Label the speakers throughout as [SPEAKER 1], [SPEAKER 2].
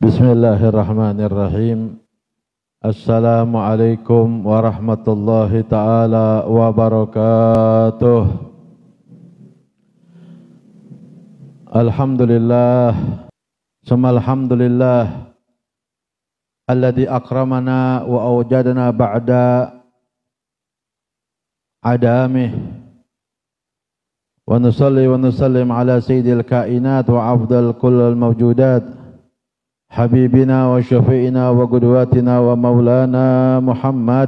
[SPEAKER 1] Bismillahirrahmanirrahim. Assalamualaikum warahmatullahi ta'ala wabarakatuh. Alhamdulillah, summa alhamdulillah alladhi akramana wa awjadana ba'da adamih, wa nusalli wa nusallim ala sayyidil kainat wa afdal kullal mawjudat Habibina wa syafi'ina wa qudwatina wa maulana Muhammad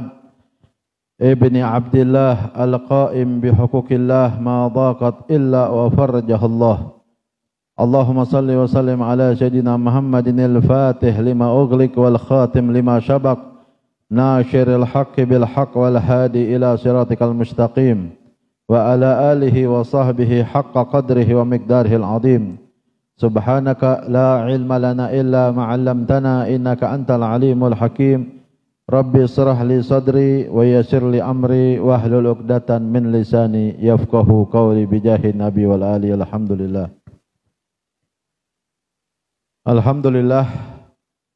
[SPEAKER 1] ibni Abdillah al-qa'im bihuquqillah ma dhaqat illa wa farajahullah. Allahumma salli wa sallim ala sayyidina Muhammadin al-fatih lima ughliq wal khatim lima shabaq nashiril haqqi bil haqq wal hadi ila siratikal mustaqim wa ala alihi wa sahbihi haqqa qadrihi wa miqdarihil azim. Subhanaka la ilma lana illa ma 'allamtana innaka antal alimul hakim. Rabbi shrah li sadri wa yassir li amri wahlul 'uqdatan min lisani yafqahu qawli bijahi nabi wal ali. Alhamdulillah. Alhamdulillah,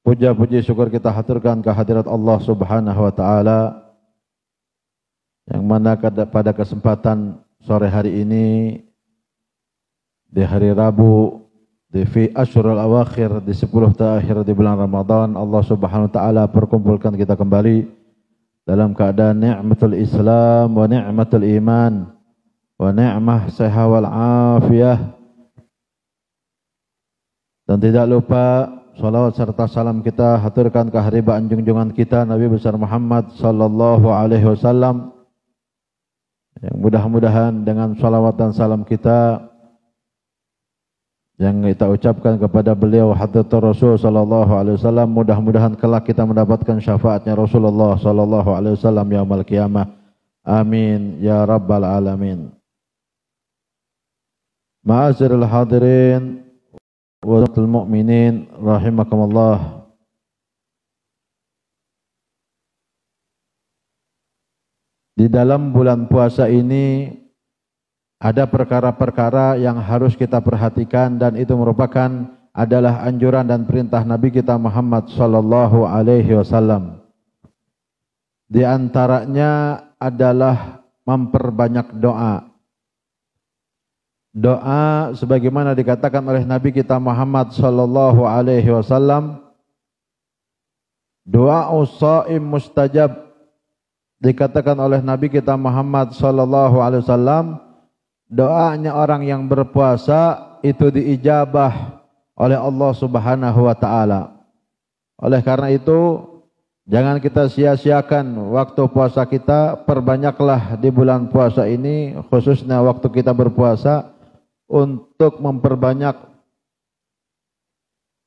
[SPEAKER 1] puja-puji syukur kita haturkan kehadirat Allah Subhanahu wa taala yang mana pada kesempatan sore hari ini di hari Rabu di Ashurul Awakhir, di 10 terakhir di bulan Ramadan, Allah Subhanahu wa taala perkumpulkan kita kembali dalam keadaan ni'matul Islam wa ni'matul iman wa ni'mah sehat wal afiyah. Dan tidak lupa salawat serta salam kita haturkan ke haribaan junjungan kita Nabi besar Muhammad sallallahu alaihi wasallam, yang mudah-mudahan dengan salawat dan salam kita yang kita ucapkan kepada beliau Hadratur Rasul sallallahu alaihi wasallam, mudah-mudahan kelak kita mendapatkan syafaatnya Rasulullah sallallahu alaihi wasallam yaumul qiyamah. Amin ya rabbal alamin. Ma'asyiral hadirin wa mu'minin rahimakumullah. Di dalam bulan puasa ini ada perkara-perkara yang harus kita perhatikan, dan itu merupakan adalah anjuran dan perintah Nabi kita Muhammad sallallahu alaihi wasallam. Di antaranya adalah memperbanyak doa. Doa sebagaimana dikatakan oleh Nabi kita Muhammad sallallahu alaihi wasallam, doa shaim mustajab. Dikatakan oleh Nabi kita Muhammad sallallahu alaihi wasallam, doanya orang yang berpuasa itu diijabah oleh Allah Subhanahu wa taala. Oleh karena itu, jangan kita sia-siakan waktu puasa kita. Perbanyaklah di bulan puasa ini, khususnya waktu kita berpuasa, untuk memperbanyak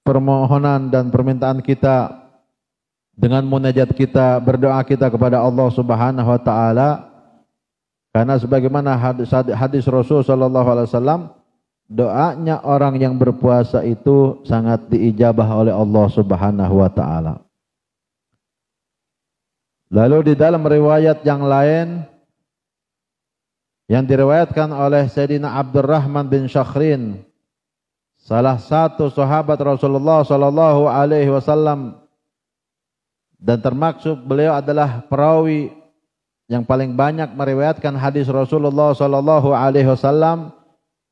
[SPEAKER 1] permohonan dan permintaan kita dengan munajat kita, berdoa kita kepada Allah Subhanahu wa taala. Karena sebagaimana hadis Rasul sallallahu alaihi wasallam, doanya orang yang berpuasa itu sangat diijabah oleh Allah Subhanahu wa taala. Lalu di dalam riwayat yang lain yang diriwayatkan oleh Sayyidina Abdurrahman bin Syakhrin, salah satu sahabat Rasulullah sallallahu alaihi wasallam, dan termasuk beliau adalah perawi yang paling banyak meriwayatkan hadis Rasulullah sallallahu alaihi wasallam,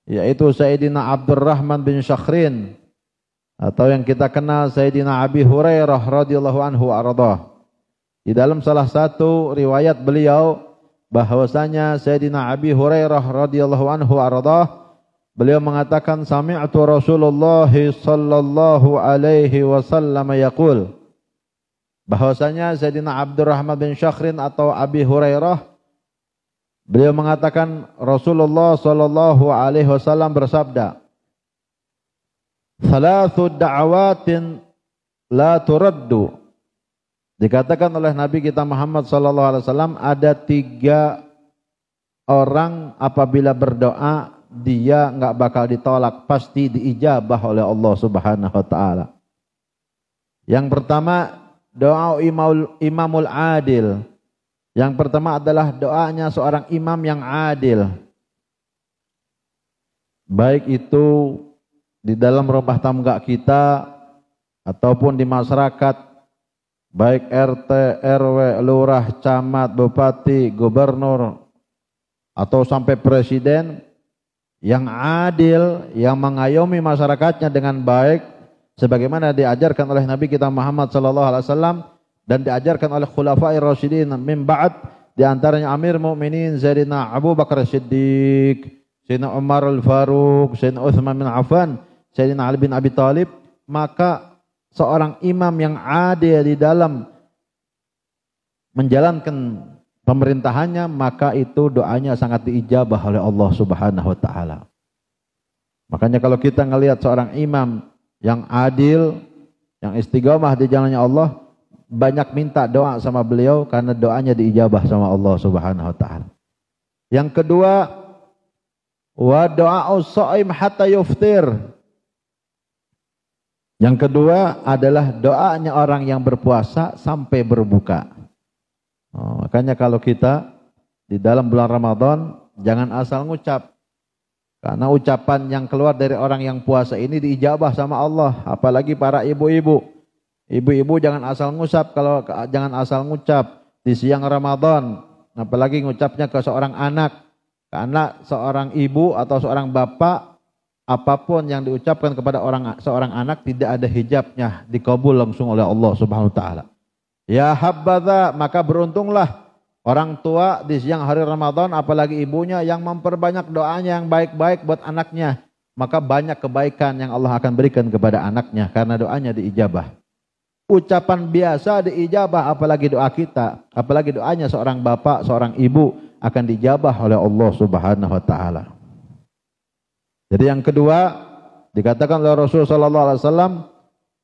[SPEAKER 1] yaitu Sayyidina Abdurrahman bin Syakhrin, atau yang kita kenal Sayyidina Abi Hurairah radhiyallahu anhu ardah. Di dalam salah satu riwayat beliau bahwasanya Sayyidina Abi Hurairah radhiyallahu anhu ardah, beliau mengatakan, sami'tu Rasulullah sallallahu alaihi wasallam yaqul, bahwasanya Sayyidina Abdurrahman bin Syakhrin atau Abi Hurairah, beliau mengatakan Rasulullah sallallahu alaihi wasallam bersabda, "Thalathu da'awatin la turaddu." Dikatakan oleh Nabi kita Muhammad sallallahu alaihi wasallam, ada 3 orang apabila berdoa dia enggak bakal ditolak, pasti diijabah oleh Allah Subhanahu wa taala. Yang pertama, doa imamul adil. Yang pertama adalah doanya seorang imam yang adil. Baik itu di dalam rumah tangga kita ataupun di masyarakat, baik RT, RW, lurah, camat, bupati, gubernur, atau sampai presiden, yang adil, yang mengayomi masyarakatnya dengan baik, sebagaimana diajarkan oleh Nabi kita Muhammad sallallahu alaihi wasallam dan diajarkan oleh khulafai rasyidin min ba'd, di antaranya Amir Mukminin Sayyidina Abu Bakar Siddiq, Sayyidina Umar Al-Faruq, Sayyidina Utsman bin Affan, Sayyidina Ali bin Abi Thalib. Maka seorang imam yang adil di dalam menjalankan pemerintahannya, maka itu doanya sangat diijabah oleh Allah Subhanahu wa taala. Makanya kalau kita ngelihat seorang imam yang adil, yang istiqomah di jalannya Allah, banyak minta doa sama beliau karena doanya diijabah sama Allah Subhanahu wa taala. Yang kedua, wa du'a'us shaim hatta yuftir. Yang kedua adalah doanya orang yang berpuasa sampai berbuka. Makanya kalau kita di dalam bulan Ramadan jangan asal ngucap. Karena ucapan yang keluar dari orang yang puasa ini diijabah sama Allah, apalagi para ibu-ibu. Ibu-ibu jangan asal ngucap di siang Ramadan, apalagi ngucapnya ke seorang anak. Karena seorang ibu atau seorang bapak, apapun yang diucapkan kepada seorang anak tidak ada hijabnya, dikabul langsung oleh Allah Subhanahu wa taala. Ya habbaza, maka beruntunglah orang tua di siang hari Ramadan, apalagi ibunya yang memperbanyak doanya yang baik-baik buat anaknya. Maka banyak kebaikan yang Allah akan berikan kepada anaknya karena doanya diijabah. Ucapan biasa diijabah, apalagi doa kita, apalagi doanya seorang bapak, seorang ibu akan dijabah oleh Allah Subhanahu wa taala. Jadi yang kedua dikatakan oleh Rasul sallallahu alaihi wasallam,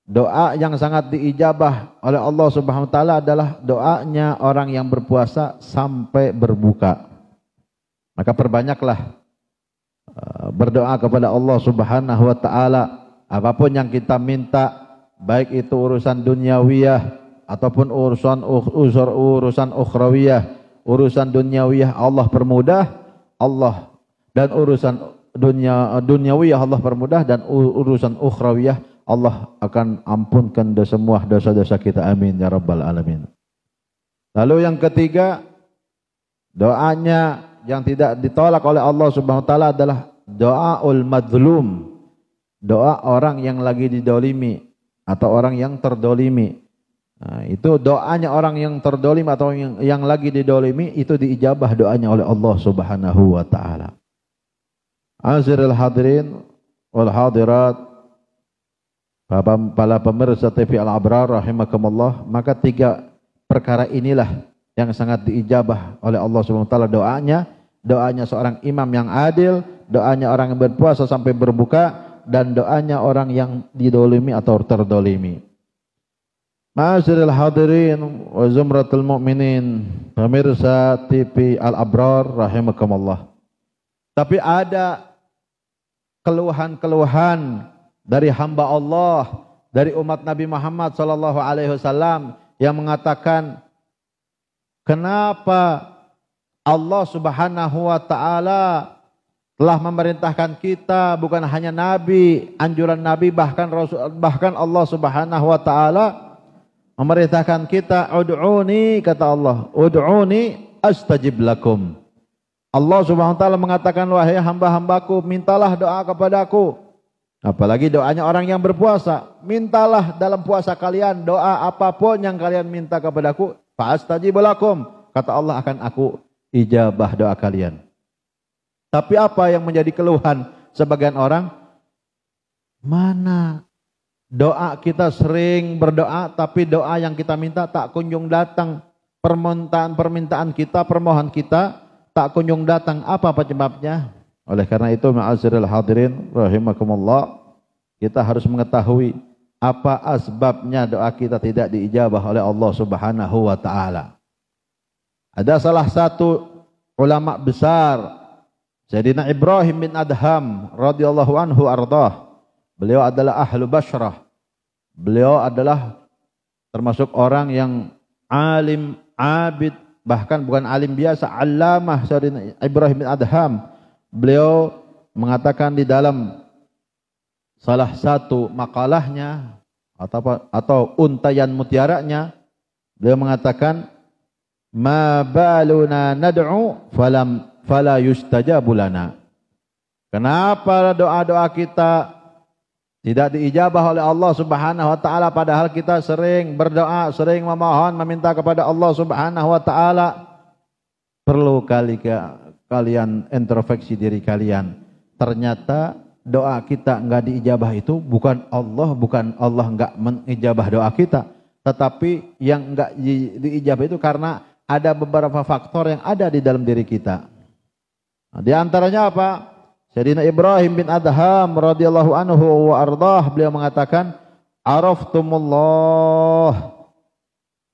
[SPEAKER 1] doa yang sangat diijabah oleh Allah Subhanahu wa taala adalah doanya orang yang berpuasa sampai berbuka. Maka perbanyaklah berdoa kepada Allah Subhanahu wa taala, apapun yang kita minta, baik itu urusan duniawiyah ataupun urusan ukhrawiyah. Urusan duniawiyah Allah permudah, Allah, dan urusan duniawiyah Allah permudah, dan urusan ukhrawiyah Allah akan ampunkan semua dosa-dosa kita. Amin ya rabbal alamin. Lalu yang ketiga, doanya yang tidak ditolak oleh Allah Subhanahu wa taala adalah doaul madlum. Doa orang yang lagi didolimi atau orang yang terdolimi. Nah, itu doanya orang yang terdolim atau yang lagi didolimi, itu diijabah doanya oleh Allah Subhanahu wa taala. Aziril hadirin wal hadirat, para pemirsa TV Al-Abrar rahimakumullah, maka tiga perkara inilah yang sangat diijabah oleh Allah Subhanahu wa taala doanya seorang imam yang adil, doanya orang yang berpuasa sampai berbuka, dan doanya orang yang didolimi atau terdolimi. Ma'asyiral hadirin wa zumratul mu'minin, pemirsa TV Al-Abrar rahimakumullah. Tapi ada keluhan-keluhan dari hamba Allah, dari umat Nabi Muhammad sallallahu alaihi wasallam yang mengatakan, kenapa Allah Subhanahu wa taala telah memerintahkan kita, bukan hanya Nabi, anjuran Nabi, bahkan Rasul, bahkan Allah Subhanahu wa taala memerintahkan kita, ud'uni, kata Allah, ud'uni astajib lakum. Allah Subhanahu wa taala mengatakan, wahai hamba-hambaku, mintalah doa kepadaku. Apalagi doanya orang yang berpuasa, mintalah dalam puasa kalian doa apapun yang kalian minta kepadaku, fa astajib lakum, kata Allah, akan aku ijabah doa kalian. Tapi apa yang menjadi keluhan sebagian orang? Mana doa kita sering berdoa, tapi doa yang kita minta tak kunjung datang. Permintaan kita, permohonan kita tak kunjung datang. Apa penyebabnya? Oleh karena itu, ma'asyiral hadirin rahimakumullah, kita harus mengetahui apa asbabnya doa kita tidak diijabah oleh Allah Subhanahu wa taala. Ada salah satu ulama besar, Sayyidina Ibrahim bin Adham radhiyallahu anhu ardah. Beliau adalah ahlu Bashrah. Beliau adalah termasuk orang yang alim, abid, bahkan bukan alim biasa, allamah. Sayyidina Ibrahim bin Adham, beliau mengatakan di dalam salah satu makalahnya atau untayan mutiaranya, beliau mengatakan, ma baluna nad'u fala yustajabu lana. Kenapa doa-doa kita tidak diijabah oleh Allah Subhanahu wa taala, padahal kita sering berdoa, sering memohon, meminta kepada Allah Subhanahu wa taala? Perlu kalian introspeksi diri kalian. Ternyata doa kita enggak diijabah itu bukan Allah enggak mengijabah doa kita, tetapi yang enggak diijabah itu karena ada beberapa faktor yang ada di dalam diri kita. Nah, di antaranya apa? Sayyidina Ibrahim bin Adham radhiyallahu anhu wa ardah, beliau mengatakan, araftumullah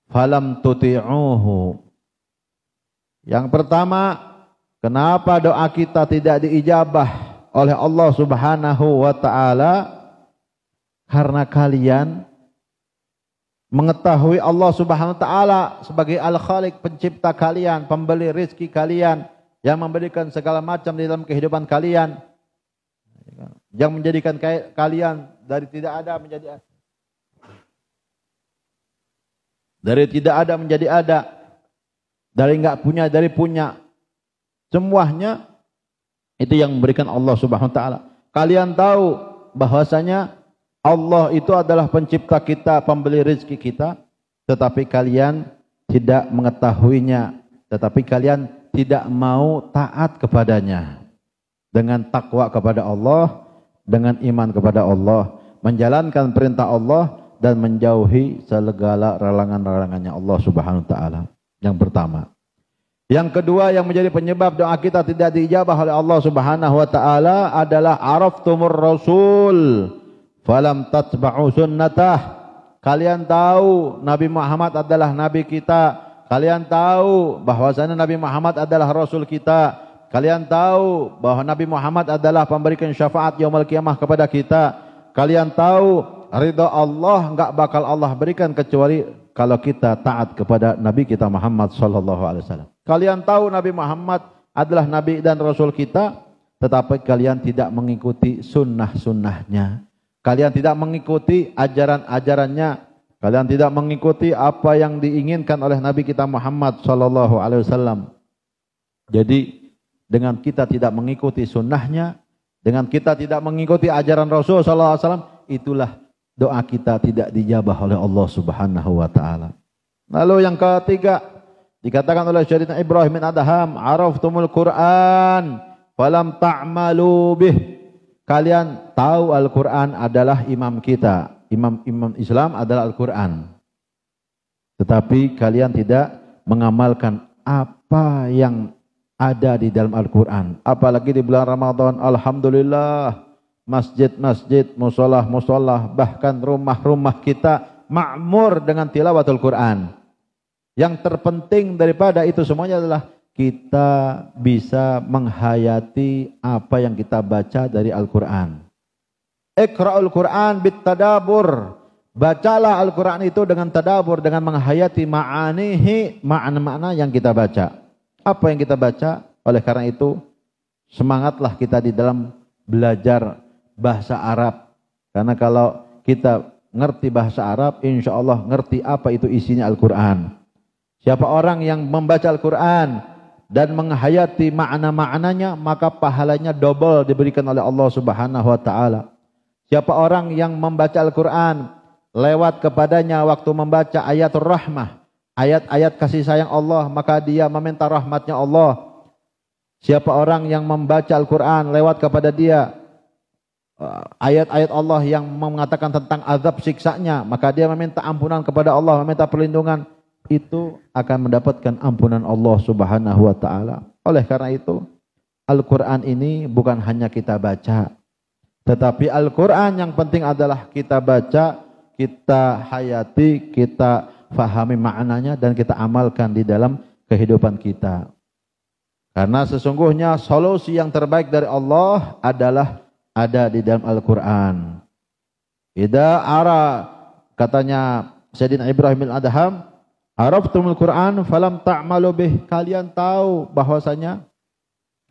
[SPEAKER 1] falam tuti'uhu. Yang pertama, kenapa doa kita tidak diijabah oleh Allah Subhanahu wa taala? Karena kalian mengetahui Allah Subhanahu wa taala sebagai Al-Khaliq, pencipta kalian, pemberi rezeki kalian, yang memberikan segala macam di dalam kehidupan kalian, yang menjadikan kalian dari tidak ada menjadi ada, dari tidak ada menjadi ada, dari enggak punya dari punya. Semuanya itu yang memberikan Allah Subhanahu wa taala. Kalian tahu bahwasanya Allah itu adalah pencipta kita, pemberi rezeki kita, tetapi kalian tidak mengetahuinya, tetapi kalian tidak mau taat kepadanya. Dengan takwa kepada Allah, dengan iman kepada Allah, menjalankan perintah Allah dan menjauhi segala larangan-larangannya Allah Subhanahu wa taala. Yang pertama. Yang kedua yang menjadi penyebab doa kita tidak diijabah oleh Allah Subhanahu wa taala adalah araftumur rasul falam tatba'u sunnatah. Kalian tahu Nabi Muhammad adalah nabi kita. Kalian tahu bahwasanya Nabi Muhammad adalah rasul kita. Kalian tahu bahwa Nabi Muhammad adalah pemberikan syafaat yaumul qiyamah kepada kita. Kalian tahu ridha Allah enggak bakal Allah berikan kecuali kalau kita taat kepada Nabi kita Muhammad sallallahu alaihi wasallam. Kalian tahu Nabi Muhammad adalah Nabi dan Rasul kita, tetapi kalian tidak mengikuti sunnah-sunnahnya. Kalian tidak mengikuti ajaran-ajarannya. Kalian tidak mengikuti apa yang diinginkan oleh Nabi kita Muhammad sallallahu alaihi wasallam. Jadi dengan kita tidak mengikuti sunnahnya, dengan kita tidak mengikuti ajaran Rasul sallallahu alaihi wasallam, itulah doa kita tidak dijabah oleh Allah Subhanahu wa taala. Lalu yang ketiga, dikatakan oleh Sayyidina Ibrahim bin Adham, araftumul Qur'an falam ta'malu bih. Kalian tahu Al-Qur'an adalah imam kita. Imam Islam adalah Al-Qur'an. Tetapi kalian tidak mengamalkan apa yang ada di dalam Al-Qur'an. Apalagi di bulan Ramadan, alhamdulillah, masjid-masjid, musolah-musolah, bahkan rumah-rumah kita makmur dengan tilawatul Qur'an. Yang terpenting daripada itu semuanya adalah kita bisa menghayati apa yang kita baca dari Al-Quran. Iqra'ul Quran bittadabur. Bacalah Al-Quran itu dengan tadabur, dengan menghayati ma'anihi, makna-makna yang kita baca. Apa yang kita baca? Oleh karena itu, semangatlah kita di dalam belajar bahasa Arab. Karena kalau kita ngerti bahasa Arab, insya Allah ngerti apa itu isinya Al-Quran. Siapa orang yang membaca Al-Quran dan menghayati makna-maknanya, maka pahalanya double diberikan oleh Allah Subhanahu wa taala. Siapa orang yang membaca Al-Quran lewat kepadanya waktu membaca ayatul rahmah, ayat-ayat kasih sayang Allah, maka dia meminta rahmatnya Allah. Siapa orang yang membaca Al-Quran lewat kepada dia ayat-ayat Allah yang mengatakan tentang azab siksanya, maka dia meminta ampunan kepada Allah, meminta perlindungan, itu akan mendapatkan ampunan Allah Subhanahu wa taala. Oleh karena itu, Al-Qur'an ini bukan hanya kita baca, tetapi Al-Qur'an yang penting adalah kita baca, kita hayati, kita fahami maknanya dan kita amalkan di dalam kehidupan kita. Karena sesungguhnya solusi yang terbaik dari Allah adalah ada di dalam Al-Qur'an. Katanya Sayyidina Ibrahim bin Adham, araftumul Qur'an falam ta'malu bih. Kalian tahu bahwasanya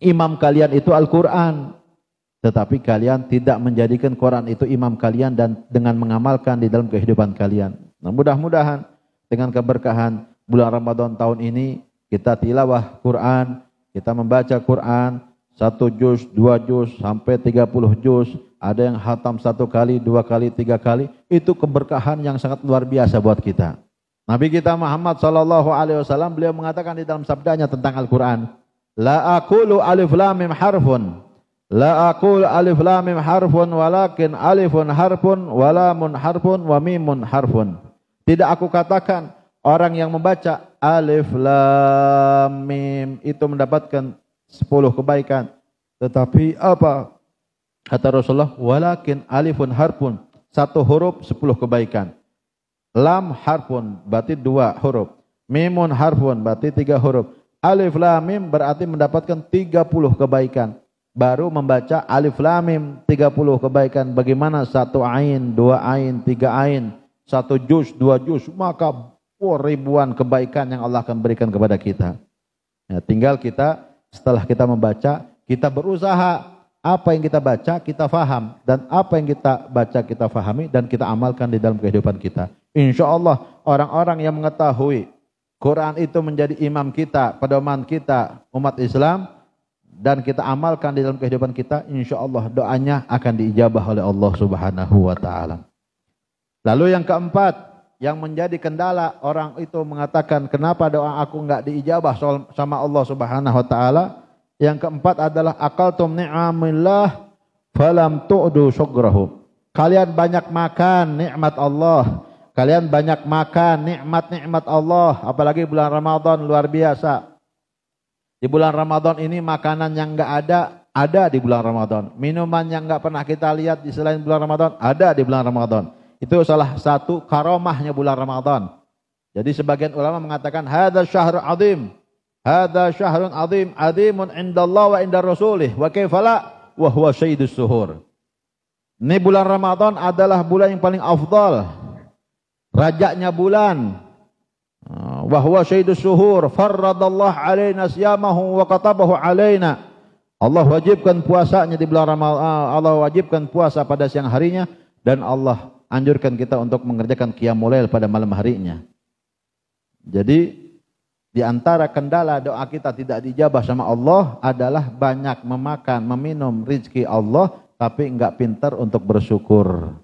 [SPEAKER 1] imam kalian itu Al-Qur'an, tetapi kalian tidak menjadikan Quran itu imam kalian dan dengan mengamalkan di dalam kehidupan kalian. Nah, mudah-mudahan dengan keberkahan bulan Ramadan tahun ini kita tilawah Quran, kita membaca Quran 1 juz, 2 juz, sampai 30 juz, ada yang khatam 1 kali, 2 kali, 3 kali, itu keberkahan yang sangat luar biasa buat kita. Nabi kita Muhammad SAW beliau mengatakan di dalam sabdanya tentang Al-Quran, La aqulu alif lam mim harfun, la aqulu alif lam mim harfun, walakin alifun harfun, walamun harfun, wa mimun harfun. Tidak aku katakan orang yang membaca alif lam mim itu mendapatkan 10 kebaikan. Tetapi apa? Kata Rasulullah, walakin alifun harfun, 1 huruf 10 kebaikan. Lam harfun berarti 2 huruf. Mimun harfun berarti 3 huruf. Alif lam mim berarti mendapatkan 30 kebaikan. Baru membaca alif lam mim 30 kebaikan. Bagaimana 1 ain, 2 ain, 3 ain, 1 juz, 2 juz, maka ribuan kebaikan yang Allah akan berikan kepada kita. Ya, tinggal kita setelah kita membaca, kita berusaha apa yang kita baca kita faham, dan apa yang kita baca kita fahami dan kita amalkan di dalam kehidupan kita. Insya Allah orang-orang yang mengetahui Quran itu menjadi imam kita, pedoman kita umat Islam, dan kita amalkan di dalam kehidupan kita, insya Allah doanya akan diijabah oleh Allah Subhanahu wa Ta'ala. Lalu yang keempat, yang menjadi kendala orang itu mengatakan kenapa doa aku enggak diijabah sama Allah Subhanahu wa Ta'ala. Yang keempat adalah aqaltum ni'amillah falam tu'du syukrahu. Kalian banyak makan nikmat Allah, kalian banyak makan nikmat-nikmat Allah, apalagi bulan Ramadan luar biasa. Di bulan Ramadan ini makanan yang enggak ada di bulan Ramadan. Minuman yang enggak pernah kita lihat di selain bulan Ramadan ada di bulan Ramadan. Itu salah satu karomahnya bulan Ramadan. Jadi sebagian ulama mengatakan hadza syahrun azim. Hadza syahrun azim, azimun indallah wa indar rasulih wa kaifala wa huwa sayyidus suhur. Ini bulan Ramadan adalah bulan yang paling afdal. Rajanya bulan. Wa huwa sayyidus suhur, farradallahu alaina siyamahu wa katabahu alaina. Allah wajibkan puasanya di bulan Ramadan. Allah wajibkan puasa pada siang harinya, dan Allah anjurkan kita untuk mengerjakan qiyamul lail pada malam harinya. Jadi di antara kendala doa kita tidak dijabah sama Allah adalah banyak memakan, meminum rezeki Allah tapi enggak pintar untuk bersyukur.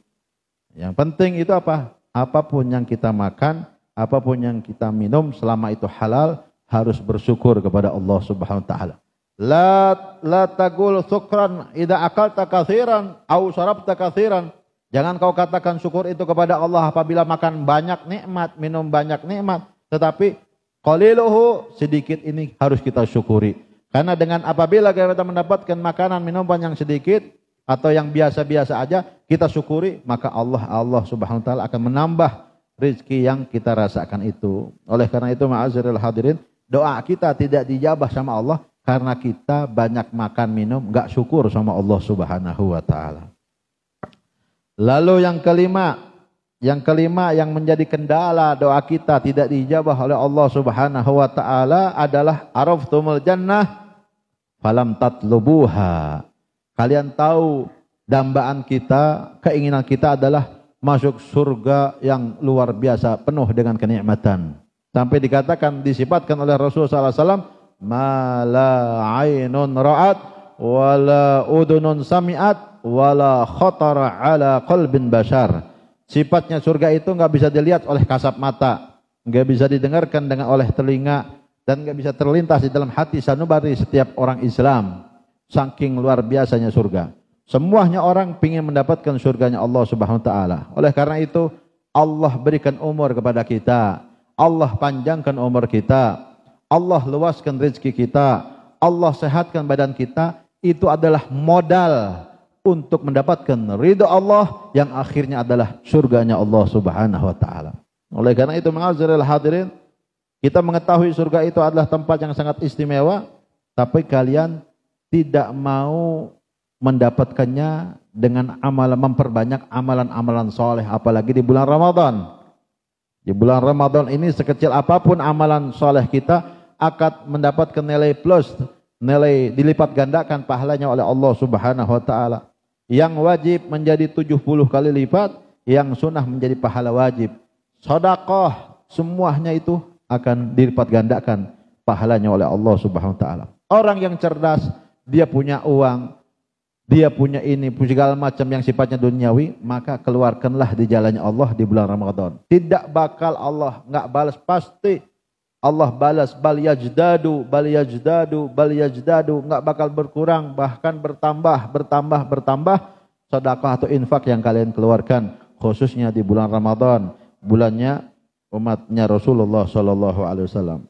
[SPEAKER 1] Yang penting itu apa? Apapun yang kita makan, apapun yang kita minum selama itu halal, harus bersyukur kepada Allah Subhanahu wa taala. La taqul syukran idza akalta katsiran au syarabta katsiran. Jangan kau katakan syukur itu kepada Allah apabila makan banyak nikmat, minum banyak nikmat. Tetapi qaliluhu, sedikit ini harus kita syukuri. Karena dengan apabila kita mendapatkan makanan minuman yang sedikit atau yang biasa-biasa aja, kita syukuri, maka Allah Subhanahu wa taala akan menambah rezeki yang kita rasakan itu. Oleh karena itu ma'aziril hadirin, doa kita tidak dijabah sama Allah karena kita banyak makan minum, enggak syukur sama Allah Subhanahu wa taala. Lalu yang kelima yang menjadi kendala doa kita tidak diijabah oleh Allah Subhanahu wa taala adalah araftumul jannah falam tatlubuha. Kalian tahu dambaan kita, keinginan kita adalah masuk surga yang luar biasa penuh dengan kenikmatan. Sampai dikatakan, disifatkan oleh Rasulullah SAW, ma la ainun ra'at wala udunun sami'at wala khatara ala qalbin bashar. Sifatnya surga itu enggak bisa dilihat oleh kasat mata, enggak bisa didengarkan oleh telinga, dan enggak bisa terlintas di dalam hati sanubari setiap orang Islam. Saking luar biasanya surga. Semuanya orang ingin mendapatkan surganya Allah Subhanahu wa taala. Oleh karena itu Allah berikan umur kepada kita, Allah panjangkan umur kita, Allah luaskan rezeki kita, Allah sehatkan badan kita. Itu adalah modal untuk mendapatkan ridha Allah yang akhirnya adalah surganya Allah Subhanahu wa taala. Oleh karena itu ma'aziril hadirin, kita mengetahui surga itu adalah tempat yang sangat istimewa, tapi kalian tidak mau mendapatkannya dengan memperbanyak amalan-amalan soleh, apalagi di bulan Ramadan. Di bulan Ramadan ini sekecil apapun amalan soleh kita akan mendapatkan nilai plus nilai dilipat gandakan pahalanya oleh Allah Subhanahu wa taala. Yang wajib menjadi 70 kali lipat, yang sunnah menjadi pahala wajib. Sedekah semuanya itu akan dilipat gandakan pahalanya oleh Allah Subhanahu wa taala. Orang yang cerdas, dia punya uang, dia punya ini, segala macam yang sifatnya duniawi, maka keluarkanlah di jalannya Allah di bulan Ramadan. Tidak bakal Allah enggak balas, pasti Allah balas, bal yajdadu, enggak bakal berkurang, bahkan bertambah sedekah atau infak yang kalian keluarkan, khususnya di bulan Ramadan, bulannya umatnya Rasulullah sallallahu alaihi wasallam.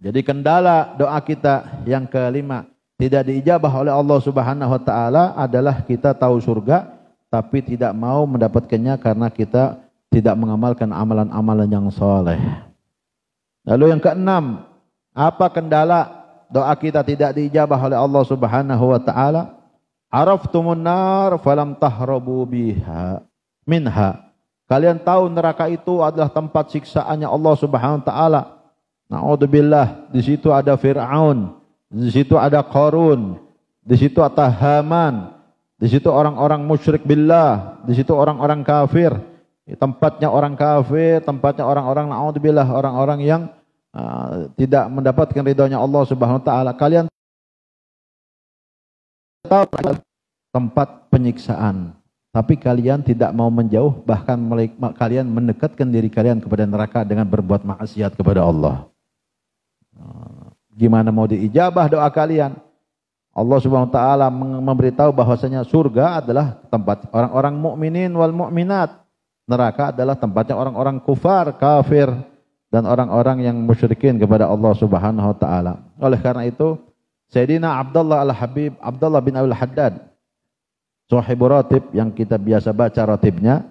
[SPEAKER 1] Jadi kendala doa kita yang kelima tidak diijabah oleh Allah Subhanahu wa taala adalah kita tahu surga tapi tidak mau mendapatkannya karena kita tidak mengamalkan amalan-amalan yang saleh. Lalu yang keenam, apa kendala doa kita tidak diijabah oleh Allah Subhanahu wa taala? Araftumun nar falam tahrabu minha. Kalian tahu neraka itu adalah tempat siksaannya Allah Subhanahu wa taala. Na'udzubillah, di situ ada Fir'aun, di situ ada Qarun, di situ ada Haman, di situ orang-orang musyrik billah, di situ orang-orang kafir. Tempatnya orang kafir, tempatnya orang-orang na'udzubillah, orang-orang yang tidak mendapatkan ridhonya Allah Subhanahu wa taala. Kalian tahu tempat penyiksaan, tapi kalian tidak mau menjauh, bahkan kalian mendekatkan diri kalian kepada neraka dengan berbuat maksiat kepada Allah. Gimana mau diijabah doa kalian? Allah Subhanahu wa taala memberitahu bahwasanya surga adalah tempat orang-orang mukminin wal mukminat. Neraka adalah tempatnya orang-orang kufar, kafir, dan orang-orang yang musyrikin kepada Allah Subhanahu wa taala. Oleh karena itu, Sayyidina Abdullah Al-Habib, Abdullah bin Abil Haddad, sahibu ratib yang kita biasa baca ratibnya,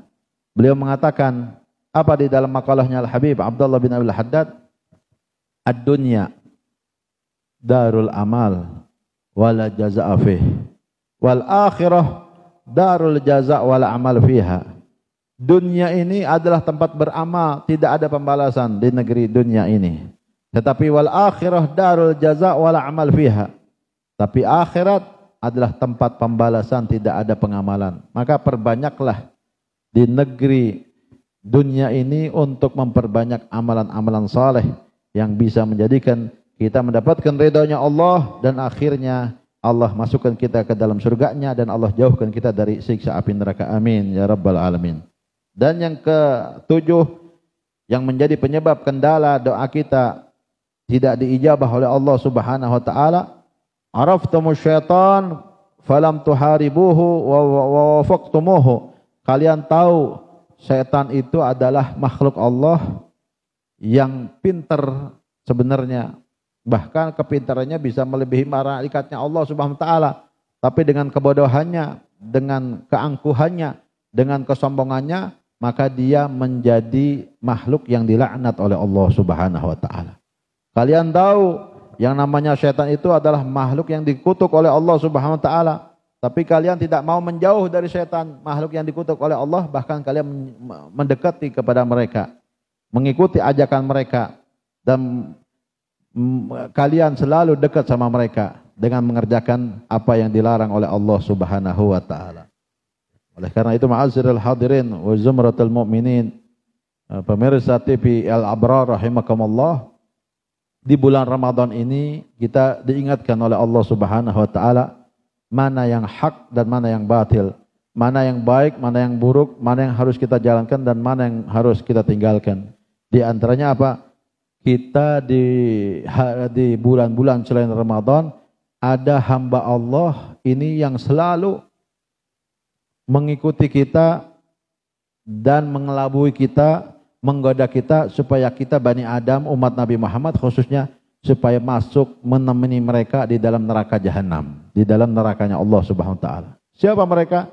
[SPEAKER 1] beliau mengatakan apa di dalam makalahnya Al-Habib Abdullah bin Abil Haddad? Ad-dunya darul amal wala jazaa fih wal akhirah darul jazaa wala amal fiha. Dunia ini adalah tempat beramal, tidak ada pembalasan di negeri dunia ini. Tetapi wal akhirah darul jazaa wala amal fiha. Tapi akhirat adalah tempat pembalasan, tidak ada pengamalan. Maka perbanyaklah di negeri dunia ini untuk memperbanyak amalan-amalan saleh yang bisa menjadikan kita mendapatkan ridhonya Allah dan akhirnya Allah masukkan kita ke dalam surganya dan Allah jauhkan kita dari siksa api neraka. Amin ya rabbal alamin. Dan yang ketujuh yang menjadi penyebab kendala doa kita tidak diijabah oleh Allah Subhanahu wa taala, araftumus syaitan falam tuharibuhu wa wafaqtumuhu. Kalian tahu syaitan itu adalah makhluk Allah yang pintar sebenarnya, bahkan kepintarannya bisa melebihi malaikatnya Allah Subhanahu wa taala, tapi dengan kebodohannya, dengan keangkuhannya, dengan kesombongannya, maka dia menjadi makhluk yang dilaknat oleh Allah Subhanahu wa taala. Kalian tahu yang namanya syaitan itu adalah makhluk yang dikutuk oleh Allah Subhanahu wa taala, tapi kalian tidak mau menjauh dari syaitan, makhluk yang dikutuk oleh Allah, bahkan kalian mendekati kepada mereka, mengikuti ajakan mereka, dan kalian selalu dekat sama mereka dengan mengerjakan apa yang dilarang oleh Allah Subhanahu wa taala. Oleh karena itu, ma'aziril hadirin wa zumratul mu'minin, pemirsa TV Al-Abrar rahimakumullah, di bulan Ramadan ini kita diingatkan oleh Allah Subhanahu wa taala mana yang hak dan mana yang batil, mana yang baik, mana yang buruk, mana yang harus kita jalankan dan mana yang harus kita tinggalkan. Di antaranya apa? Kita di bulan-bulan selain Ramadan ada hamba Allah ini yang selalu mengikuti kita dan mengelabui kita, menggoda kita supaya kita Bani Adam, umat Nabi Muhammad khususnya, supaya masuk menemani mereka di dalam neraka jahanam, di dalam nerakanya Allah Subhanahu wa taala. Siapa mereka?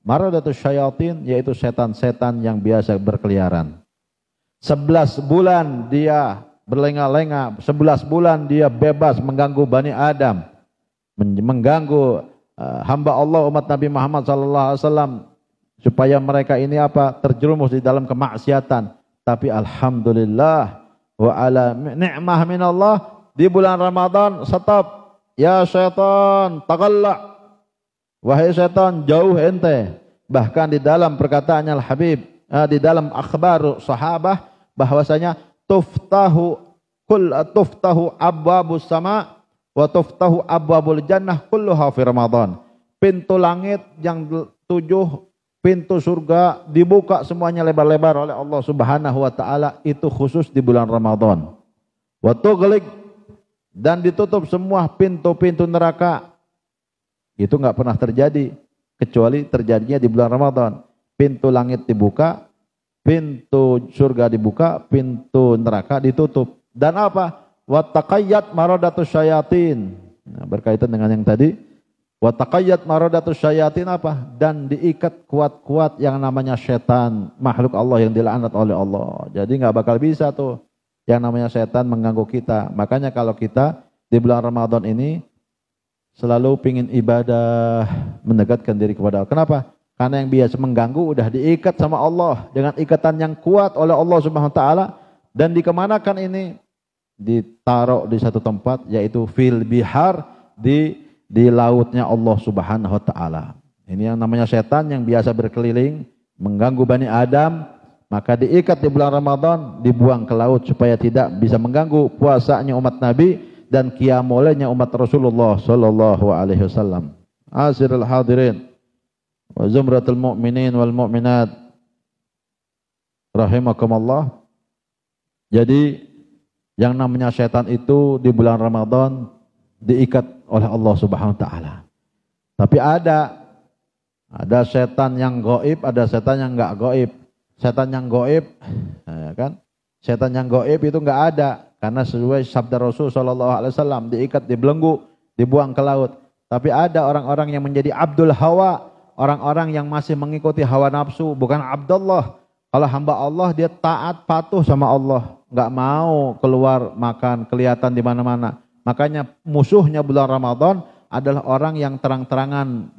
[SPEAKER 1] Maradatus syayatin, yaitu setan-setan yang biasa berkeliaran. 11 bulan dia berlenga-lenga, 11 bulan dia bebas mengganggu Bani Adam, mengganggu hamba Allah umat Nabi Muhammad sallallahu alaihi wasallam, supaya mereka ini apa? Terjerumus di dalam kemaksiatan. Tapi alhamdulillah wa ala ni'mah minallah, di bulan Ramadan stop, ya syaitan, taqalla'. Wahai syaitan, jauh ente. Bahkan di dalam perkataannya Al-Habib, di dalam akhbar sahabah, bahwasanya tuftahu abwabus sama wa tuftahu abwabul jannah kulluha fi Ramadan. Pintu langit yang 7, pintu surga dibuka semuanya lebar-lebar oleh Allah Subhanahu wa taala, itu khusus di bulan Ramadan. Wa tughliq, dan ditutup semua pintu-pintu neraka. Itu enggak pernah terjadi kecuali terjadinya di bulan Ramadan. Pintu langit dibuka, pintu surga dibuka, pintu neraka ditutup. Dan apa? Wa taqayyat maradatus syayatin. Nah, berkaitan dengan yang tadi. Wa taqayyat maradatus syayatin apa? Dan diikat kuat-kuat yang namanya setan, makhluk Allah yang dilaknat oleh Allah. Jadi enggak bakal bisa tuh yang namanya setan mengganggu kita. Makanya kalau kita di bulan Ramadan ini selalu pingin ibadah, mendekatkan diri kepada Allah. Kenapa? Karena yang biasa mengganggu udah diikat sama Allah dengan ikatan yang kuat oleh Allah Subhanahu wa taala, dan dikemanakan ini? Ditaruh di satu tempat, yaitu fil bihar, di lautnya Allah Subhanahu wa taala. Ini yang namanya setan yang biasa berkeliling mengganggu Bani Adam, maka diikat di bulan Ramadan, dibuang ke laut supaya tidak bisa mengganggu puasanya umat Nabi dan qiyamulnya umat Rasulullah sallallahu alaihi wasallam. Asirul hadirin wa zumratul mu'minin wal mu'minat rahimakumullah. Jadi yang namanya setan itu di bulan Ramadan diikat oleh Allah Subhanahu wa taala. Tapi ada setan yang gaib, ada setan yang enggak gaib. Setan yang gaib, ya kan? Setan yang gaib itu enggak ada. Karena sesuai sabda Rasul sallallahu alaihi wasallam, diikat, dibelenggu, dibuang ke laut. Tapi ada orang-orang yang menjadi abdul hawa, orang-orang yang masih mengikuti hawa nafsu, bukan Abdullah. Kalau hamba Allah dia taat, patuh sama Allah, enggak mau keluar makan, kelihatan di mana-mana. Makanya musuhnya bulan Ramadan adalah orang yang terang-terangan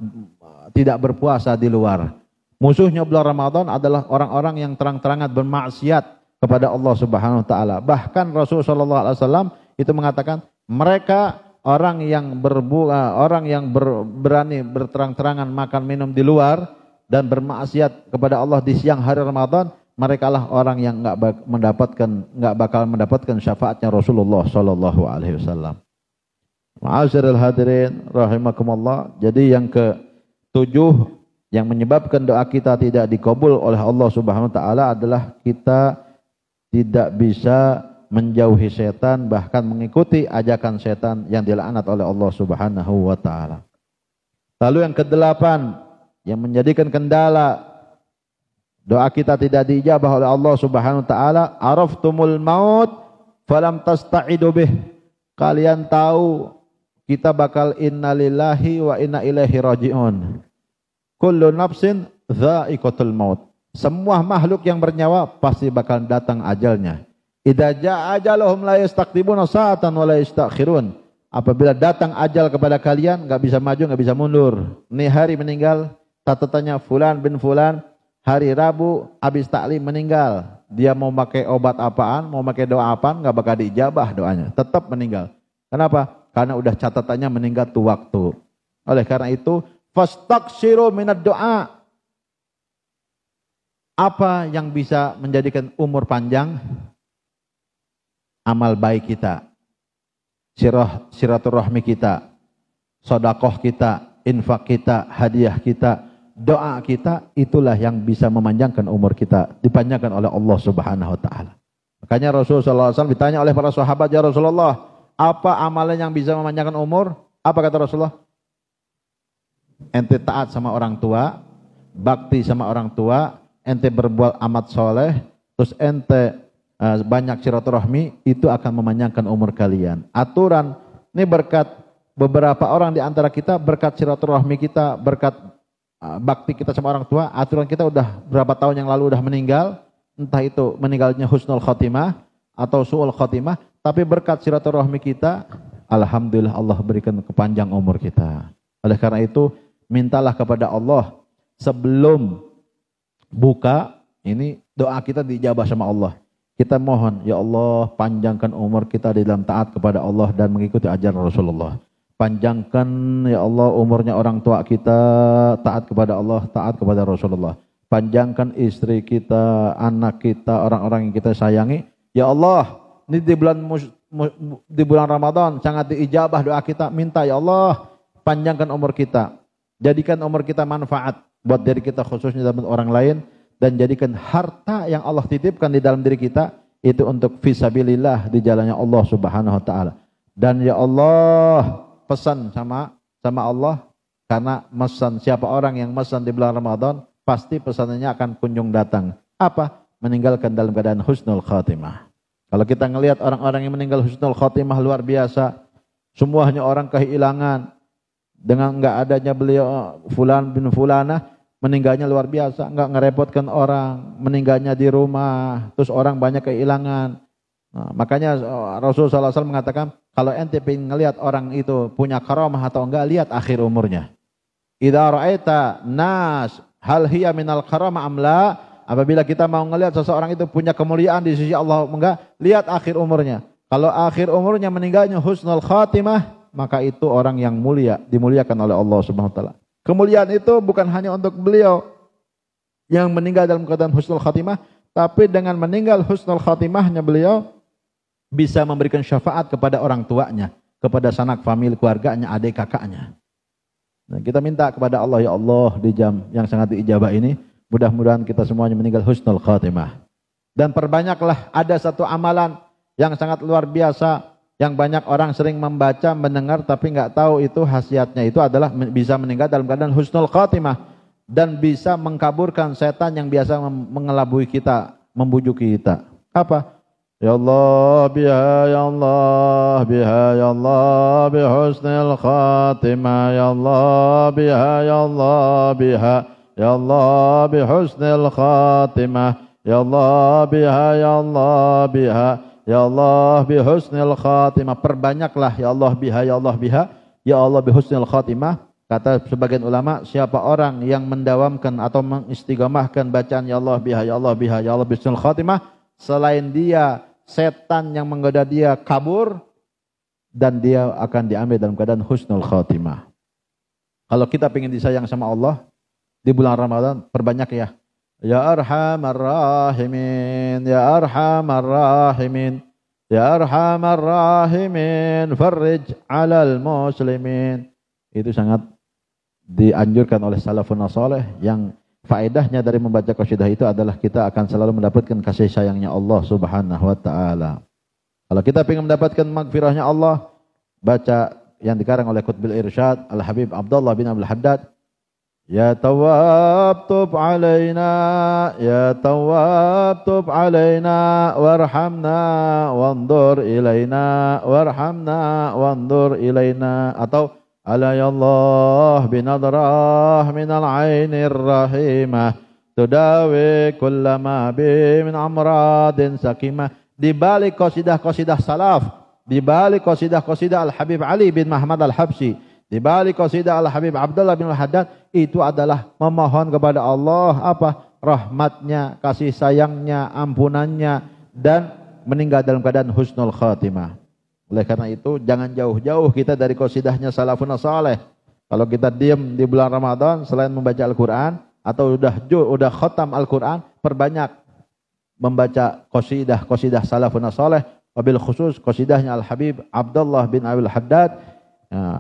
[SPEAKER 1] tidak berpuasa di luar. Musuhnya bulan Ramadan adalah orang-orang yang terang-terangan bermaksiat kepada Allah Subhanahu wa taala. Bahkan Rasulullah sallallahu alaihi wasallam itu mengatakan, mereka orang yang berani berterang-terangan makan minum di luar dan bermaksiat kepada Allah di siang hari Ramadan, mereka lah orang yang enggak bakal mendapatkan syafaatnya Rasulullah sallallahu alaihi wasallam. Ma'asyiral hadirin rahimakumullah. Jadi yang ke-7 yang menyebabkan doa kita tidak dikabul oleh Allah Subhanahu wa taala adalah kita tidak bisa menjauhi setan, bahkan mengikuti ajakan setan yang dilaknat oleh Allah Subhanahu wa taala. Lalu yang ke-8 yang menjadikan kendala doa kita tidak diijabah oleh Allah Subhanahu wa taala, araftumul maut falam tasta'idu bih. Kalian tahu kita bakal innalillahi wa inna ilaihi raji'un. Kullu nafsin dha'iqatul maut. Semua makhluk yang bernyawa pasti bakal datang ajalnya. Idza jaa ajaluhum la yastaqdimuna sa'atan wa la yastakhirun. Apabila datang ajal kepada kalian, enggak bisa maju, enggak bisa mundur. Ini hari meninggal, catatannya fulan bin fulan, hari Rabu habis taklim meninggal. Dia mau pakai obat apaan, mau pakai doa apaan, enggak bakal diijabah doanya, tetap meninggal. Kenapa? Karena udah catatannya meninggal tuh waktu. Oleh karena itu, fastaghsiru minad doa. Apa yang bisa menjadikan umur panjang? Amal baik kita, silaturahmi kita, sedekah kita, infak kita, hadiah kita, doa kita, itulah yang bisa memanjangkan umur kita, dipanjangkan oleh Allah Subhanahu wa taala. Makanya Rasulullah SAW ditanya oleh para sahabat, ya Rasulullah, apa amalan yang bisa memanjangkan umur? Apa kata Rasulullah? Ente taat sama orang tua, bakti sama orang tua, ente berbuat amat soleh, terus ente banyak silaturahmi, itu akan memanjangkan umur kalian. Aturan ini berkat beberapa orang di antara kita, berkat silaturahmi kita, berkat bakti kita sama orang tua, aturan kita udah berapa tahun yang lalu udah meninggal, entah itu meninggalnya husnul khotimah atau su'ul khotimah, tapi berkat silaturahmi kita, alhamdulillah Allah berikan kepanjang umur kita. Oleh karena itu, mintalah kepada Allah sebelum buka, ini doa kita dijabah sama Allah. Kita mohon, ya Allah, panjangkan umur kita di dalam taat kepada Allah dan mengikuti ajaran Rasulullah. Panjangkan ya Allah umurnya orang tua kita, taat kepada Allah, taat kepada Rasulullah. Panjangkan istri kita, anak kita, orang-orang yang kita sayangi. Ya Allah, ini di bulan Ramadan sangat diijabah doa kita. Minta ya Allah, panjangkan umur kita. Jadikan umur kita manfaat buat diri kita khususnya dan orang lain, dan jadikan harta yang Allah titipkan di dalam diri kita itu untuk fisabilillah di jalannya Allah Subhanahu wa taala. Dan ya Allah, pesan sama Allah, karena mesan siapa orang yang mesan di bulan Ramadan pasti pesanannya akan kunjung datang. Apa? Meninggalkan dalam keadaan husnul khatimah. Kalau kita ngelihat orang-orang yang meninggal husnul khatimah luar biasa, semuanya orang kehilangan dengan enggak adanya beliau fulan bin fulanah, meninggalnya luar biasa, enggak ngerepotkan orang, meninggalnya di rumah, terus orang banyak kehilangan. Nah, makanya Rasulullah SAW mengatakan, kalau ente pengen ngelihat orang itu punya karamah atau enggak, lihat akhir umurnya. Idza ra'aita nas hal hiya minal karamah amla, apabila kita mau ngelihat seseorang itu punya kemuliaan di sisi Allah enggak, lihat akhir umurnya. Kalau akhir umurnya meninggalnya husnul khatimah, maka itu orang yang mulia, dimuliakan oleh Allah Subhanahu wa taala. Kemuliaan itu bukan hanya untuk beliau yang meninggal dalam keadaan husnul khatimah, tapi dengan meninggal husnul khatimahnya beliau bisa memberikan syafaat kepada orang tuanya, kepada sanak famili keluarganya, adik kakaknya. Nah, kita minta kepada Allah, ya Allah, di jam yang sangat diijabah ini, mudah-mudahan kita semuanya meninggal husnul khatimah. Dan perbanyaklah, ada satu amalan yang sangat luar biasa, yang banyak orang sering membaca, mendengar, tapi nggak tahu itu khasiatnya itu adalah bisa meninggal dalam keadaan husnul khatimah dan bisa mengkaburkan setan yang biasa mengelabui kita, membujuki kita. Apa? Ya Allah biha, ya Allah biha, ya Allah bi husnul khatimah, ya Allah biha, ya Allah biha, ya Allah bi husnul khatimah, ya Allah biha, ya Allah biha, ya Allah bi husnil khatimah. Perbanyaklah ya Allah biha, ya Allah biha, ya Allah bi husnil khatimah. Kata sebagian ulama, siapa orang yang mendawamkan atau mengistiqamahkan bacaan ya Allah biha, ya Allah biha, ya Allah bi husnil khatimah, selain dia, setan yang menggoda dia kabur dan dia akan diambil dalam keadaan husnul khatimah. Kalau kita ingin disayang sama Allah di bulan Ramadan, perbanyak ya. Ya Arhamar Rahimin, Ya Arhamar Rahimin, Ya Arhamar Rahimin, farrij 'alal muslimin. Itu sangat dianjurkan oleh salafun saleh, yang faedahnya dari membaca qasidah itu adalah kita akan selalu mendapatkan kasih sayangnya Allah Subhanahu wa taala. Kalau kita ingin mendapatkan magfirahnya Allah, baca yang dikarang oleh Qutbil Irsyad Al-Habib Abdullah bin Abdul Haddad. Ya Tawwab tub alaina, Ya Tawwab tub alaina, warhamna wandur ilaina, warhamna wandur ilaina. Atau ala ya Allah binadrah minal ainir rahimah, tudawi kullama bi min amradin sakimah. Di balik qasidah-qasidah salaf, di balik qasidah-qasidah Al-Habib Ali bin Muhammad Al-Habsyi, di balik qasidah Al-Habib Abdullah bin Al-Haddad, itu adalah memohon kepada Allah apa? Rahmatnya, kasih sayangnya, ampunannya, dan meninggal dalam keadaan husnul khatimah. Oleh karena itu jangan jauh-jauh kita dari qasidahnya salafun saleh. Kalau kita diam di bulan Ramadan selain membaca Al-Quran atau udah khatam Al-Quran, perbanyak membaca qasidah salafun saleh, wabil khusus qasidahnya Al-Habib Abdullah bin Abdul Haddad,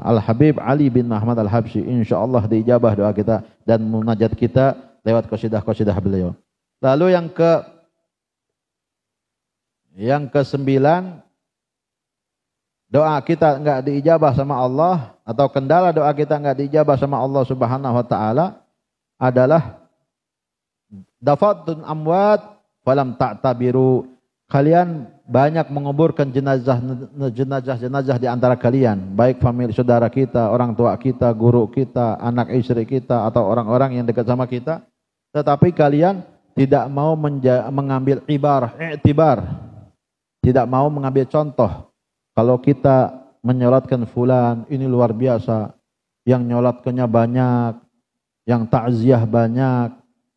[SPEAKER 1] Al-Habib Ali bin Muhammad Al-Habsyi. InsyaAllah diijabah doa kita dan munajat kita lewat qasidah-qasidah beliau. Lalu yang ke-9, doa kita enggak diijabah sama Allah, atau kendala doa kita enggak diijabah sama Allah Subhanahu wa taala adalah dafatun amwat falam ta'tabiru. Kalian banyak menguburkan jenazah di antara kalian, baik famili saudara kita, orang tua kita, guru kita, anak istri kita, atau orang-orang yang dekat sama kita, tetapi kalian tidak mau mengambil i'tibar, tidak mau mengambil contoh. Kalau kita menyolatkan fulan, ini luar biasa, yang nyolatkannya banyak, yang takziah banyak,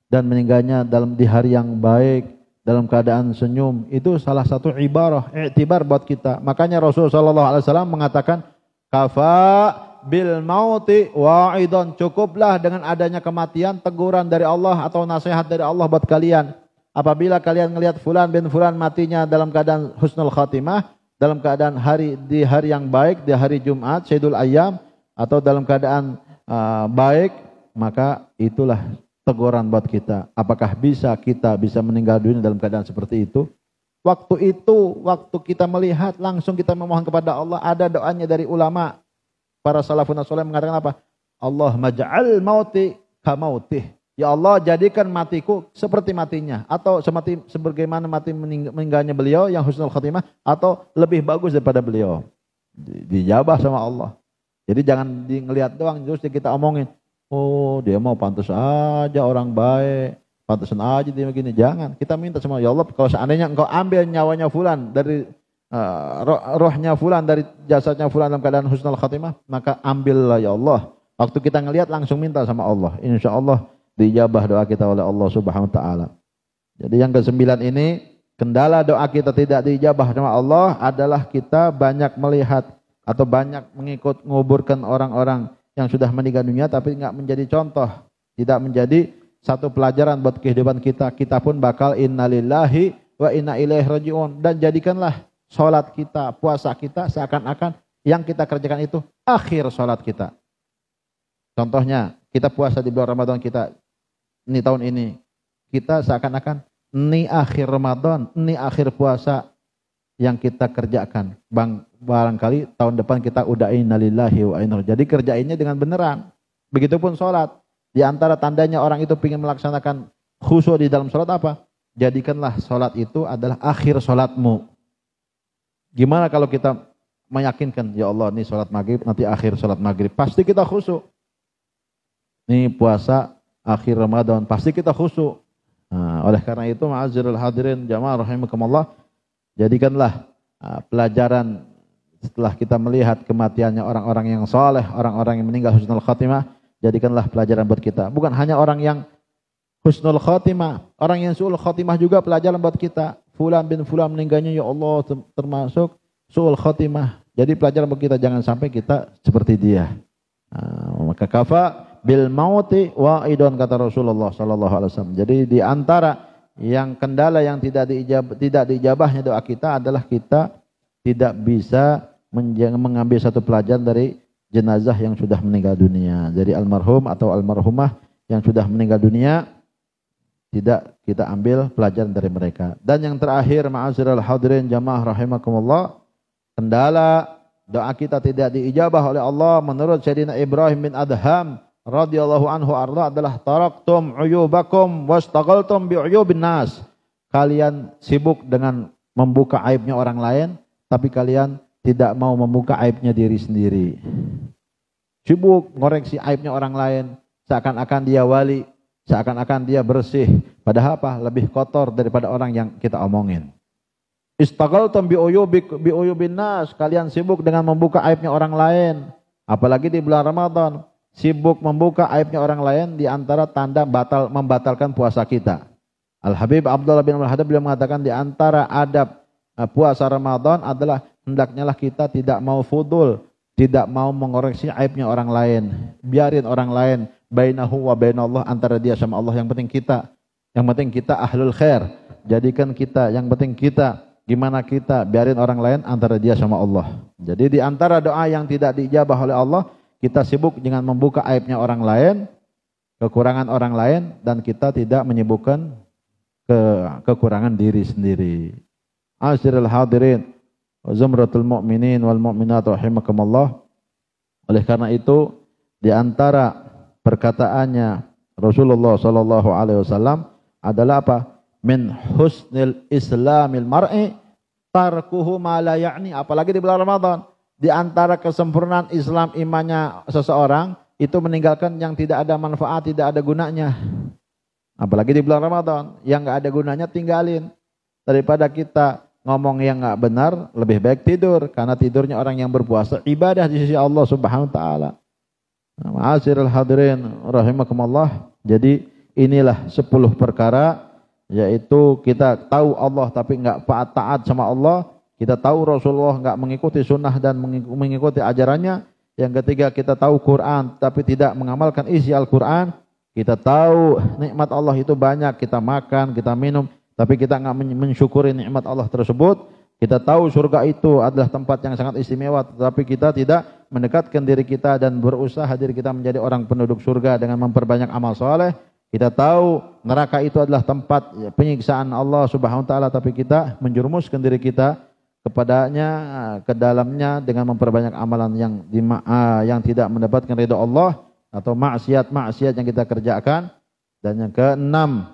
[SPEAKER 1] dan meninggalnya di hari yang baik, dalam keadaan senyum, itu salah satu i'tibar buat kita. Makanya Rasulullah SAW mengatakan, Kafa bil mauti wa'idon. Cukuplah dengan adanya kematian teguran dari Allah atau nasihat dari Allah buat kalian. Apabila kalian melihat fulan bin fulan matinya dalam keadaan husnul khatimah, dalam keadaan di hari yang baik, di hari Jumat, Sayyidul Ayyam, atau dalam keadaan baik, maka itulah teguran buat kita. Apakah kita bisa meninggal dunia dalam keadaan seperti itu? Waktu itu, waktu kita melihat, langsung kita memohon kepada Allah. Ada doanya dari ulama. Para salafun saleh mengatakan apa? Allah maj'al mauti kamautih. Ya Allah, jadikan matiku seperti matinya. Atau sebagaimana mati meninggalnya beliau yang husnul khatimah. Atau lebih bagus daripada beliau. Dijabah sama Allah. Jadi jangan ngelihat doang, terus kita omongin. Oh, dia mau pantas aja orang baik. Pantasan aja dia begini. Jangan. Kita minta sama ya Allah, kalau seandainya engkau ambil nyawanya fulan dari rohnya fulan dari jasadnya fulan dalam keadaan husnul khatimah, maka ambillah ya Allah. Waktu kita ngelihat langsung minta sama Allah. Insya Allah dijabah doa kita oleh Allah Subhanahu wa taala. Jadi yang ke-9 ini, kendala doa kita tidak dijabah sama Allah adalah kita banyak melihat atau banyak mengikut menguburkan orang-orang yang sudah meninggal dunia tapi enggak menjadi contoh, tidak menjadi satu pelajaran buat kehidupan kita. Kita pun bakal innalillahi wa inna ilaihi rajiun. Dan jadikanlah sholat kita, puasa kita seakan-akan yang kita kerjakan itu akhir sholat kita. Contohnya, kita puasa di bulan Ramadan kita ini tahun ini. Kita seakan-akan ini akhir Ramadan, ini akhir puasa yang kita kerjakan. Barangkali tahun depan kita udah innalillahi wa inna. Jadi kerjainnya dengan beneran. Begitupun sholat. Di antara tandanya orang itu ingin melaksanakan khusyuk di dalam sholat apa? Jadikanlah sholat itu adalah akhir sholatmu. Gimana kalau kita meyakinkan, ya Allah ini sholat maghrib, nanti akhir sholat maghrib. Pasti kita khusyuk. Ini puasa akhir Ramadan, pasti kita khusyuk. Nah, oleh karena itu, ma'azirul hadirin jamaah rahimakumullah, jadikanlah pelajaran setelah kita melihat kematiannya orang-orang yang saleh, orang-orang yang meninggal husnul khatimah, jadikanlah pelajaran buat kita. Bukan hanya orang yang husnul khatimah, orang yang su'ul khatimah juga pelajaran buat kita. Fulan bin fulan meninggalnya ya Allah termasuk su'ul khatimah. Jadi pelajaran buat kita, jangan sampai kita seperti dia. Maka kafa bil mauti wa'idun, kata Rasulullah sallallahu alaihi wasallam. Jadi di antara yang kendala yang tidak diijabahnya doa kita adalah kita tidak bisa mengambil satu pelajaran dari jenazah yang sudah meninggal dunia, dari almarhum atau almarhumah yang sudah meninggal dunia, tidak kita ambil pelajaran dari mereka. Dan yang terakhir, ma'asyiral hadirin jamaah rahimakumullah, kendala doa kita tidak diijabah oleh Allah menurut Sayyidina Ibrahim bin Adham radhiyallahu anhu arda adalah taraktum uyubakum wastaghaltum bi'uyubin nas. Kalian sibuk dengan membuka aibnya orang lain, tapi kalian tidak mau membuka aibnya diri sendiri. Sibuk ngoreksi aibnya orang lain, seakan-akan dia wali, seakan-akan dia bersih. Padahal apa? Lebih kotor daripada orang yang kita omongin. Istaghaltum bi'uyubin nas. Kalian sibuk dengan membuka aibnya orang lain. Apalagi di bulan Ramadan. Sibuk membuka aibnya orang lain di antara tanda membatalkan puasa kita. Al-Habib Abdullah bin Al-Hadab beliau mengatakan di antara adab puasa Ramadan adalah hendaknya lah kita tidak mau fudul, tidak mau mengoreksi aibnya orang lain. Biarin orang lain bainahu wa bainallah, antara dia sama Allah. Yang penting kita ahlul khair. Jadikan kita, yang penting kita gimana kita, biarin orang lain antara dia sama Allah. Jadi di antara doa yang tidak diijabah oleh Allah, kita sibuk dengan membuka aibnya orang lain, kekurangan orang lain, dan kita tidak menyibukkan kekurangan diri sendiri. Asyrul hadirin zumratul mu'minin wal mu'minat rahimakumullah. Oleh karena itu, di antara perkataannya Rasulullah sallallahu alaihi wasallam adalah apa? Min husnil islamil mar'i tarkuhu ma la ya'ni. Apalagi di bulan Ramadan, di antara kesempurnaan Islam imannya seseorang itu meninggalkan yang tidak ada manfaat, tidak ada gunanya. Apalagi di bulan Ramadan, yang enggak ada gunanya tinggalin. Daripada kita ngomong yang enggak benar, lebih baik tidur, karena tidurnya orang yang berpuasa ibadah di sisi Allah Subhanahu wa taala. Ma'asyiral hadirin rahimakumullah. Jadi inilah 10 perkara, yaitu kita tahu Allah tapi enggak taat sama Allah, kita tahu Rasulullah enggak mengikuti sunnah dan mengikuti ajarannya. Yang ketiga, kita tahu Quran tapi tidak mengamalkan isi Al-Quran. Kita tahu nikmat Allah itu banyak, kita makan, kita minum, tapi kita enggak mensyukuri nikmat Allah tersebut. Kita tahu surga itu adalah tempat yang sangat istimewa, tetapi kita tidak mendekatkan diri kita dan berusaha diri kita menjadi orang penduduk surga dengan memperbanyak amal soleh. Kita tahu neraka itu adalah tempat penyiksaan Allah Subhanahu wa taala, tapi kita menjerumuskan diri kita kepadanya, ke dalamnya dengan memperbanyak amalan yang tidak mendapatkan ridha Allah atau maksiat-maksiat yang kita kerjakan. Dan yang keenam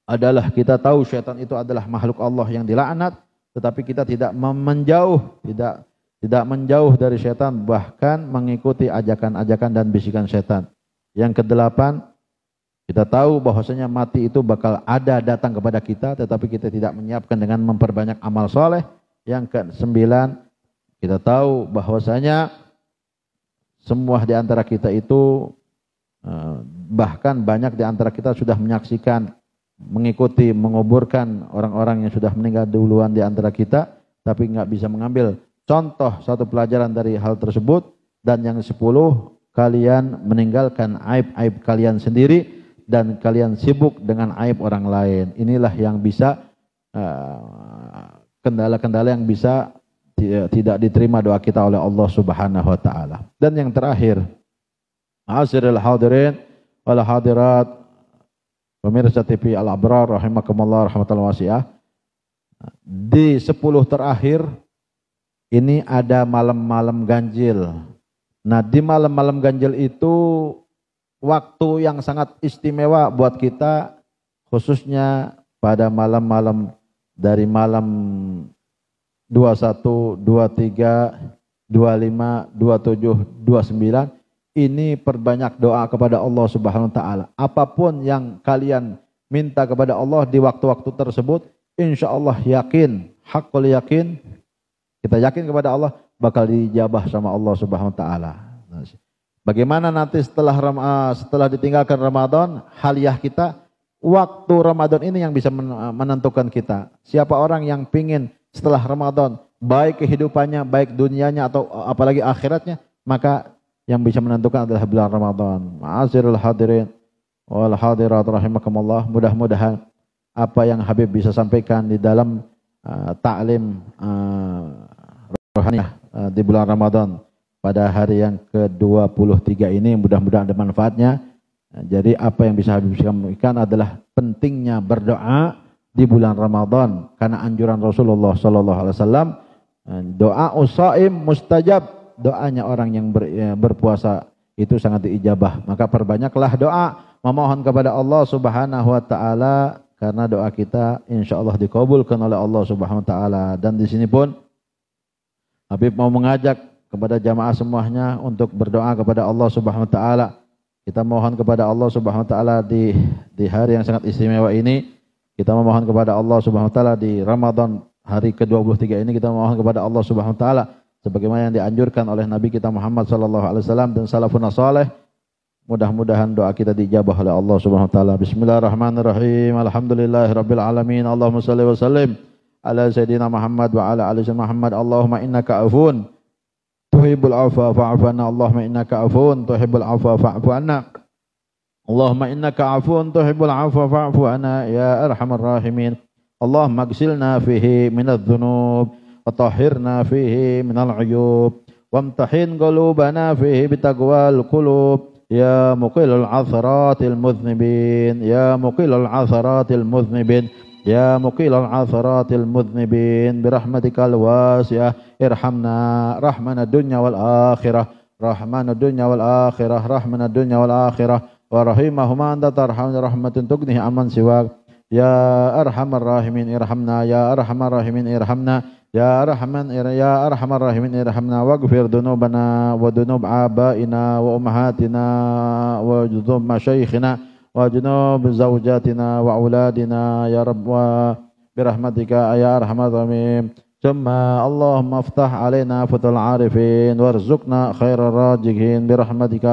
[SPEAKER 1] adalah kita tahu syaitan itu adalah makhluk Allah yang dilaknat, tetapi kita tidak menjauh dari syaitan, bahkan mengikuti ajakan-ajakan dan bisikan syaitan. Yang kedelapan, kita tahu bahwasanya mati itu bakal datang kepada kita, tetapi kita tidak menyiapkan dengan memperbanyak amal soleh. Yang kesembilan, kita tahu bahwasanya semua di antara kita itu, bahkan banyak di antara kita sudah menyaksikan, mengikuti, menguburkan orang-orang yang sudah meninggal duluan di antara kita, tapi nggak bisa mengambil contoh satu pelajaran dari hal tersebut. Dan yang 10, kalian meninggalkan aib-aib kalian sendiri dan kalian sibuk dengan aib orang lain. Inilah yang bisa kendala-kendala yang bisa tidak diterima doa kita oleh Allah Subhanahu wa taala. Dan yang terakhir, ma'asyiral hadirin wal hadirat, pemirsa TV Al Abrar rahimakumullah rahmatan wasi'ah. Di 10 terakhir ini ada malam-malam ganjil. Nah, di malam-malam ganjil itu waktu yang sangat istimewa buat kita, khususnya pada malam-malam dari malam 21, 23, 25, 27, 29. Ini perbanyak doa kepada Allah Subhanahu wa taala. Apapun yang kalian minta kepada Allah di waktu-waktu tersebut, insya Allah yakin, hakul yakin, kita yakin kepada Allah bakal dijabah sama Allah Subhanahu wa taala. Bagaimana nanti setelah ditinggalkan Ramadan, haliyah kita, waktu Ramadan ini yang bisa menentukan kita. Siapa orang yang pingin setelah Ramadan, baik kehidupannya, baik dunianya atau apalagi akhiratnya, maka yang bisa menentukan adalah bulan Ramadan. Ma'asyiral hadirin wal hadirat rahimakumullah. Mudah-mudahan apa yang Habib bisa sampaikan di dalam ta'lim rohaniyah di bulan Ramadan pada hari yang ke-23 ini, mudah-mudahan ada manfaatnya. Jadi apa yang bisa Habib sampaikan adalah pentingnya berdoa di bulan Ramadan, karena anjuran Rasulullah sallallahu alaihi wasallam, doa usaim mustajab, doanya orang yang berpuasa itu sangat diijabah. Maka perbanyaklah doa memohon kepada Allah Subhanahu wa taala, karena doa kita insyaallah dikabulkan oleh Allah Subhanahu wa taala. Dan di sini pun Habib mau mengajak kepada jamaah semuanya untuk berdoa kepada Allah Subhanahu wa taala. Kita mohon kepada Allah Subhanahu wa taala di hari yang sangat istimewa ini. Kita memohon kepada Allah Subhanahu wa taala di Ramadan hari ke-23 ini, kita memohon kepada Allah Subhanahu wa taala sebagaimana yang dianjurkan oleh Nabi kita Muhammad sallallahu alaihi wasallam dan salafun saleh. Mudah-mudahan doa kita dijabah oleh Allah Subhanahu wa taala. Bismillahirrahmanirrahim. Alhamdulillahirabbil alamin. Allahumma shalli wa sallim ala sayidina Muhammad wa ala ali sayyidina Muhammad. Allahumma innaka afun tuhibbul afwa fa'fu anna. Allahumma innaka afun tuhibbul afwa fa'fu anna. Allahumma innaka afun tuhibbul afwa fa'fu anna ya arhamar rahimin. Allahumma ighsilna fihi minadh-dhunub wa tahhirna fihi minal 'uyub wamtahin qulubana fihi bitaqwal qulub ya muqilul 'atharatil mudhnibin ya muqilul 'atharatil mudhnibin ya muqilul 'atharatil mudhnibin birahmatikal wasi'ah irhamna rahmanad dunya wal akhirah rahmanad dunya wal akhirah rahmanad dunya wal akhirah wa rahimahuma anta tarhamna rahmatan tughnihi amman siwak ya arhamar rahimin irhamna ya arhamar rahimin irhamna ya arhamar rahimin irhamna waghfir dunubana wa dunub abaina wa ummahatina wa junub masyayikhina wa junub zawjatina wa auladina ya rabb wa birahmatika ya arhamar rahimin. Thumma Allahumma aftah alaina futul arifin warzuqna khairar rajihin birahmatika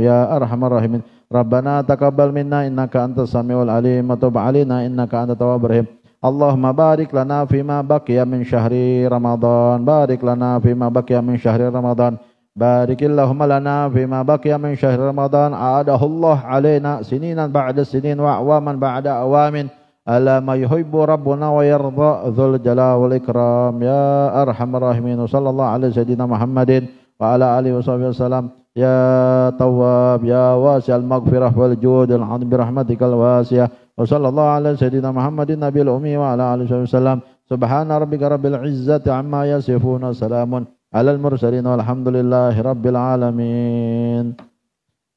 [SPEAKER 1] ya arhamar rahimin. Rabbana taqabbal minna innaka antas samiul alim wa tub alaina innaka antat tawwabur rahim. Allahumma barik lana fima baqiya min syahri Ramadan, barik lana fima baqiya min syahri Ramadan, barikillahumma lana fima baqiya min syahri Ramadan, a'adahullah alaina sininan ba'da sinin wa awaman ba'da awamin, ala ma yuhibbu rabbuna wa yarda dzul jalali wal ikram ya arhamar rahimin. Sallallahu alaihi sayyidina Muhammadin wa ala alihi wasallam. Ya Tawwab ya wasi'al maghfirah wal judil azim bi rahmatikal wasi'ah. Wa sallallahu ala sayyidina Muhammadin nabiyil ummi wa ala alihi wasallam. Subhana rabbika rabbil izzati amma yasifun, salamun alal mursalin walhamdulillahi rabbil alamin.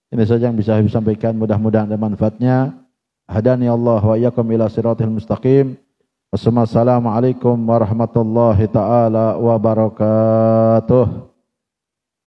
[SPEAKER 1] Ini saja yang bisa saya sampaikan, mudah-mudahan ada manfaatnya. Hadani Allah wa iyyakum ila siratal mustaqim. Wassalamualaikum warahmatullahi taala wabarakatuh.